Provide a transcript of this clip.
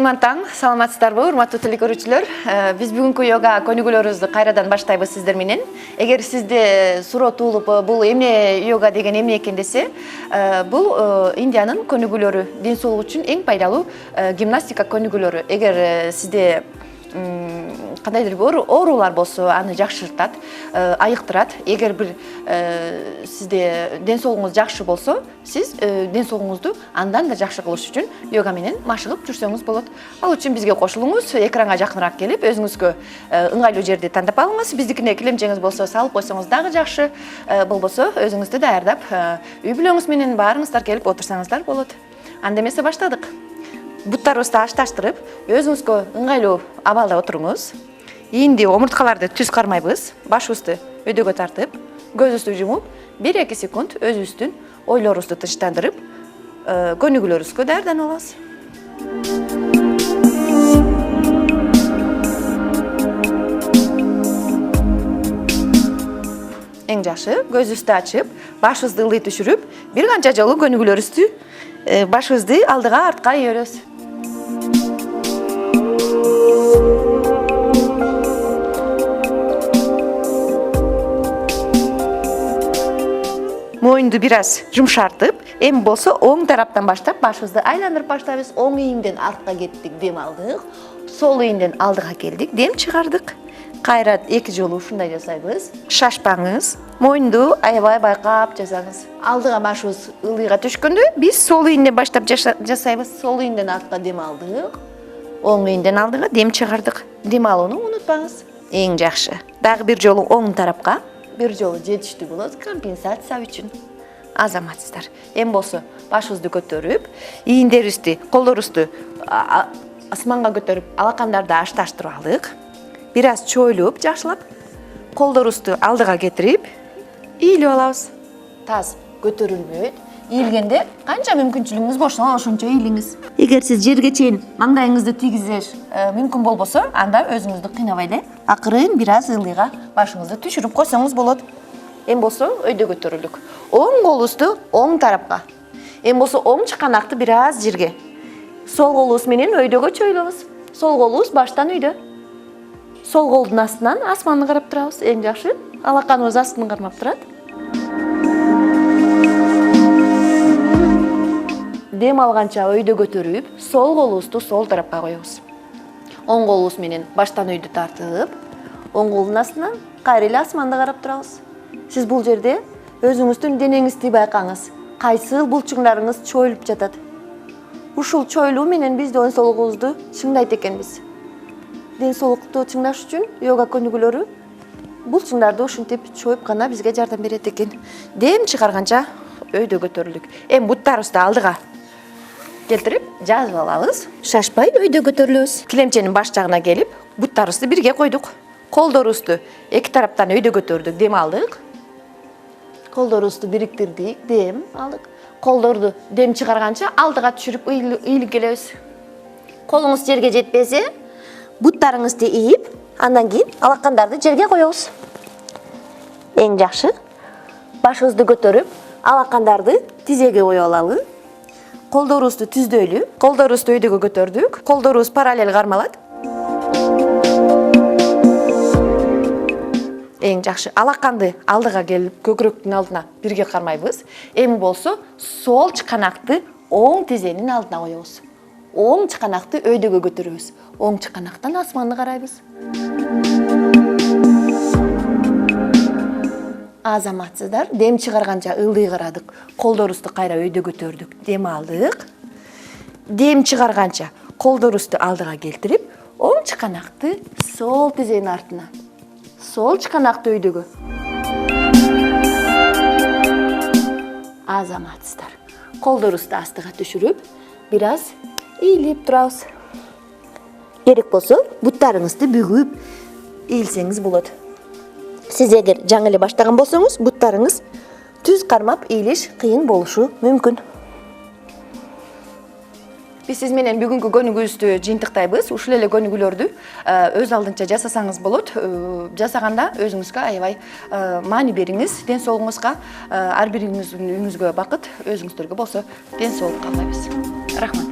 Кутман таң, саламатсыздарбы, урматтуу телекөрүүчүлөр. Биз бүгүнкү йога көнүгүүлөрүбүздү кайрадан баштайбыз сиздер менен. Эгер сизде суроо туулуп, бул эмне йога деген эмне экен десе, бул Индиянын көнүгүүлөрү, ден соолук үчүн эң пайдалуу гимнастика көнүгүүлөрү. Эгер сизде кандайдыр бир оорулар болсо, аны жакшыртат, айыктырат. Эгер бир сизде ден соолугуңуз жакшы болсо, сиз ден соолугуңузду андан да жакшы кылыш үчүн йога менен машыгып жүрсөңүз болот. Ал үчүн бизге кошулуңуз, экранга жакыныраак келип, өзүңүзгө ыңгайлуу жерди тандап алыңыз. Биздикине килемчеңиз болсо, салып койсоңуз дагы жакшы. Болбосо, өзүңүздү даярдап, үй бүлөңүз менен баарыңыздар келип отурсаңыздар болот. Анда эмесе баштадык. Буттарыбызды ашташтырып, өзүңүзгө ыңгайлуу абалда отуруңуз. Ийинди омурткаларды түз кармайбыз. Башыбызды өйдөгө тартып, көзүбүздү жумуп, 1-2 секунд өзүбүздүн ойлорубузду тынчтандырып, көнүгүүлөрүбүзгө даярданып алабыз. Эң жакшы, көзүбүздү ачып, башыбызды ылдый түшүрүп, бир канча жолу көнүгүүлөрүбүздү башыбызды алдыга артка ийөбүз. Моюнду бир аз жумшартып, эми болсо оң тараптан баштап башыбызды айландырып баштайбыз. Оң ийинден артка кеттик, дем алдык. Сол ийинден алдыга келдик, дем чыгардык. Кайра 2 жолу ушундай жасайбыз. Шашпаңыз. Моюнду аябай байкап жасаңыз. Алдыга башыбыз ылдыйга түшкөндө, биз сол ийинден баштап жасайбыз. Сол ийинден артка дем алдык. Оң ийинден алдыга дем чыгардык. Дем алууну унутпаңыз. Эң жакшы. Дагы бир жолу оң тарапка, бир жолу жетиштүү болот компенсация үчүн. Азаматсыздар. Эми болсо башыбызды көтөрүп, ийиндерибизди, колдорубузду асманга көтөрүп, алакандарды ашташтырып алдык. Бир аз чойлуп, жакшылап, колдорубузду алдыга кетирип, ийилип алабыз. Таз көтөрүлбөйт. Ийилгенде канча мүмкүнчүлүгүңүз болсо, ошончо ийилиңиз. Эгер сиз жерге чейин маңдайыңызды тийгизиш мүмкүн болбосо, анда өзүңүздү кыйнабай эле, акырын бир аз ылдыйга башыңызды түшүрүп койсоңуз болот. Эми болсо өйдө көтөрүлдүк. Оң колубузду оң тарапка. Эми болсо оң чыканакты бир аз жерге. Сол колубуз менен өйдөгө чойлобуз. Сол колубуз баштан өйдө. Сол колдун астынан асманды карап турабыз. Эң жакшы. Алаканыбыз астын кармап турат. Дем алганча өйдө көтөрүп, сол колубузду сол тарапка коебуз. Оң колубуз менен баштан өйдө тартып, оң колдун астынан кайра эле асманды карап турабыз. Сиз бул жерде өзүңүздүн денеңизди байкаңыз. Кайсыл булчуңдарыңыз чойлуп жатат. Ушул чойлуу менен биз ден соолугубузду чыңдайт экенбиз. Ден соолукту чыңдаш үчүн йога көнүгүүлөрү булчуңдарды ушинтип чоюп гана бизге жардам берет экен. Дем чыгарганча өйдө көтөрүлдүк. Эми буттарыбызды алдыга келтирип, жазып алабыз. Шашпай өйдө көтөрүлөбүз. Килемченин баш жагына келип, буттарыбызды бирге койдук. Колдорубузду эки тараптан өйдө көтөрдүк, дем алдык. Колдорубузду бириктирдик, дем алдык. Колдорду дем чыгарганча алдыга түшүрүп ийилип келебиз. Колуңуз жерге жетпесе, буттарыңызды ийип, андан кийин алакандарды жерге коебуз. Эң жакшы. Башыбызды көтөрүп, алакандарды тизеге коюп алалы. Колдорубузду түздөйлү. Колдорубузду өйдөгө көтөрдүк. Колдорубуз параллель кармалат. Эң жакшы. Алаканды алдыга келип, көкүрөктүн алдына бирге кармайбыз. Эми болсо, сол чыканакты оң тизенин алдына коебуз. Оң чыканакты өйдөгө көтөрөбүз. Оң чыканактан асманды карайбыз. Азаматсыздар, дем чыгарганча ылдый карадык. Колдорубузду кайра өйдө көтөрдүк, дем алдык. Дем чыгарганча колдорубузду алдыга келтирип, оң чыканакты сол тизенин артына. Сол чыканакты өйдөгө. Азаматсыздар. Колдорубузду астыга түшүрүп, бир аз ийилип турабыз. Керек болсо, буттарыңызды бүгүп ийилсеңиз болот. Сиз эгер жаңы эле баштаган болсоңуз, буттарыңыз түз кармап ийилиш кыйын болушу мүмкүн. Биз сиз менен бүгүнкү көнүгүүбүздү жыйынтыктайбыз. Ушул эле көнүгүүлөрдү өз алдынча жасасаңыз болот. Жасаганда өзүңүзгө аябай маани бериңиз. Ден соолугуңузга, ар бириңиздин үйүңүзгө бакыт, өзүңүздөргө болсо ден соолук каалайбыз. Рахмат.